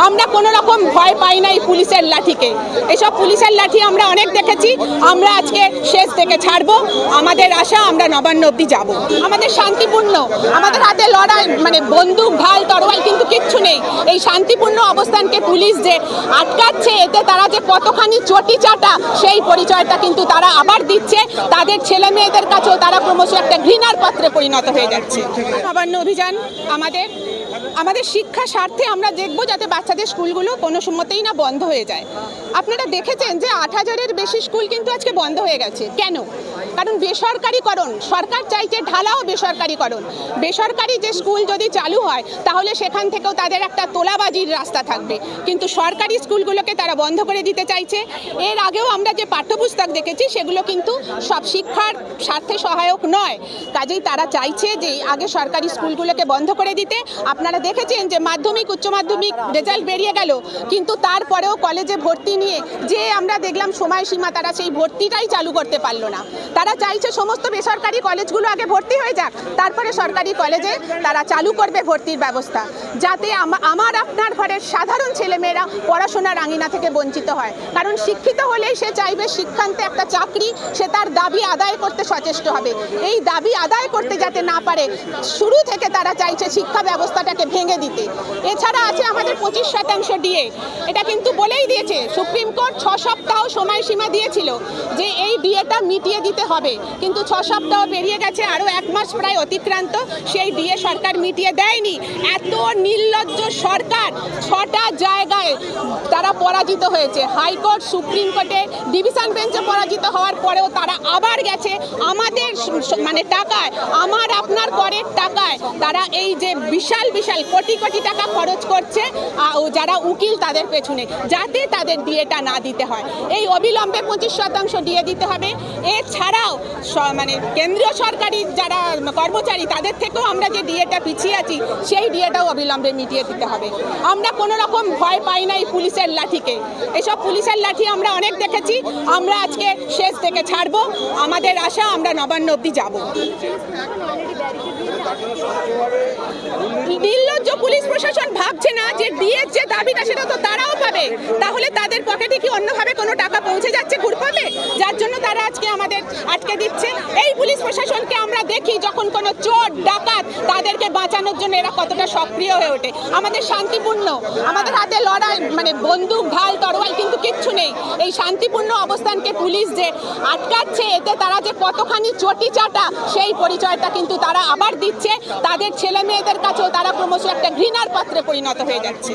আমরা কোনো রকম ভয় পাই না এই পুলিশের লাঠিকে। এসব পুলিশের লাঠি আমরা অনেক দেখেছি। আমরা আজকে শেষ থেকে ছাড়বো। আমাদের আশা আমরা নবান্ন অবধি যাব। আমাদের শান্তিপূর্ণ, আমাদের হাতে লড়াই মানে বন্দুক ঢাল তরোয়াল কিন্তু কিচ্ছু নেই। এই শান্তিপূর্ণ অবস্থানকে পুলিশ যে আটকাচ্ছে, এতে তারা যে কতখানি চটি চাটা সেই পরিচয়টা কিন্তু তারা আবার দিচ্ছে। তাদের ছেলে মেয়েদের কাছেও তারা ক্রমশ একটা ঘৃণার পাত্রে পরিণত হয়ে যাচ্ছে। নবান্ন অভিযান আমাদের শিক্ষা স্বার্থে আমরা দেখব যাতে বাচ্চাদের স্কুলগুলো কোনো সময়তেই না বন্ধ হয়ে যায়। আপনারা দেখেছেন যে ৮,০০০-এর বেশি স্কুল কিন্তু আজকে বন্ধ হয়ে গেছে। কেন? কারণ বেসরকারিকরণ, সরকার চাইছে ঢালাও বেসরকারিকরণ। বেসরকারি যে স্কুল যদি চালু হয় তাহলে সেখান থেকেও তাদের একটা তোলাবাজির রাস্তা থাকবে, কিন্তু সরকারি স্কুলগুলোকে তারা বন্ধ করে দিতে চাইছে। এর আগেও আমরা যে পাঠ্যপুস্তক দেখেছি সেগুলো কিন্তু সব শিক্ষার স্বার্থে সহায়ক নয়। কাজেই তারা চাইছে যে আগে সরকারি স্কুলগুলোকে বন্ধ করে দিতে। আপনারা দেখেছেন যে মাধ্যমিক উচ্চ মাধ্যমিক রেজাল্ট বেরিয়ে গেল, কিন্তু তারপরেও কলেজে ভর্তি নিয়ে যে আমরা দেখলাম সময়সীমা, তারা সেই ভর্তিটাই চালু করতে পারলো না। তারা চাইছে সমস্ত বেসরকারি কলেজগুলো আগে ভর্তি হয়ে যাক, তারপরে সরকারি কলেজে তারা চালু করবে ভর্তির ব্যবস্থা, যাতে আমার আপনার ঘরের সাধারণ ছেলেমেয়েরা পড়াশোনার আঙিনা থেকে বঞ্চিত হয়। কারণ শিক্ষিত হলেই সে চাইবে শিক্ষান্তে একটা চাকরি, সে তার দাবি আদায় করতে সচেষ্ট হবে। এই দাবি আদায় করতে যাতে না পারে, শুরু থেকে তারা চাইছে শিক্ষা ব্যবস্থাটাকে ভেঙে দিতে। এছাড়া আছে আমাদের 25% ডিএ। এটা কিন্তু বলেই দিয়েছে সুপ্রিম কোর্ট, 6 সপ্তাহ সময়সীমা দিয়েছিল যে এই ডিএটা মিটিয়ে দিতে হবে, কিন্তু 6 সপ্তাহ পেরিয়ে গেছে, আরও 1 মাস প্রায় অতিক্রান্ত, সেই ডিএ সরকার মিটিয়ে দেয়নি। এত নির্লজ্জ সরকার। 6টা জায়গায় তারা পরাজিত হয়েছে, হাইকোর্ট, সুপ্রিম কোর্টে, ডিভিশন বেঞ্চে পরাজিত হওয়ার পরেও তারা আবার গেছে আমাদের মানে টাকায়, আমার আপনার করের টাকায় তারা এই যে বিশাল বিশাল কোটি কোটি টাকা খরচ করছে যারা উকিল তাদের পেছনে, যাতে তাদের ডিএটা না দিতে হয়। এই অবিলম্বে 25% ডিএ দিতে হবে। এছাড়াও মানে কেন্দ্রীয় সরকারি যারা কর্মচারী তাদের থেকেও আমরা যে ডিএটা পিছিয়ে আছি সেই ডিএটাও অবিলম্বে মিটিয়ে দিতে হবে। আমরা কোনো রকম ভয় পাই না এই পুলিশের লাঠিকে। এসব পুলিশের লাঠি আমরা অনেক দেখেছি। আমরা আজকে শেষ থেকে ছাড়বো। আমাদের আশা আমরা নবান্ন অবধি যাব। নির্লজ্জ পুলিশ প্রশাসন ভাবছে না যে ডিএর যে দাবিটা সেটা তো তারাও পাবে, তাহলে তাদের পকেটে কি অন্যভাবে কোনো টাকা পৌঁছে যাচ্ছে ঘুরপথে, যার জন্য তারা আজকে আমাদের আটকে দিচ্ছে। এই পুলিশ প্রশাসনকে আমরা দেখি যখন কোনো চোর ডাকাত, তাদেরকে বাঁচানোর জন্য এরা কতটা সক্রিয় হয়ে ওঠে। আমাদের শান্তিপূর্ণ, আমাদের হাতে লড়াই মানে বন্দুক ঢাল তরোয়াল কিন্তু কিচ্ছু নেই। এই শান্তিপূর্ণ অবস্থানকে পুলিশ যে আটকাচ্ছে, এতে তারা যে কতখানি চটি চাটা সেই পরিচয়টা কিন্তু তারা আবার দিচ্ছে। তাদের ছেলে মেয়েদের কাছেও তারা ক্রমশ একটা ঘৃণার পাত্রে পরিণত হয়ে যাচ্ছে।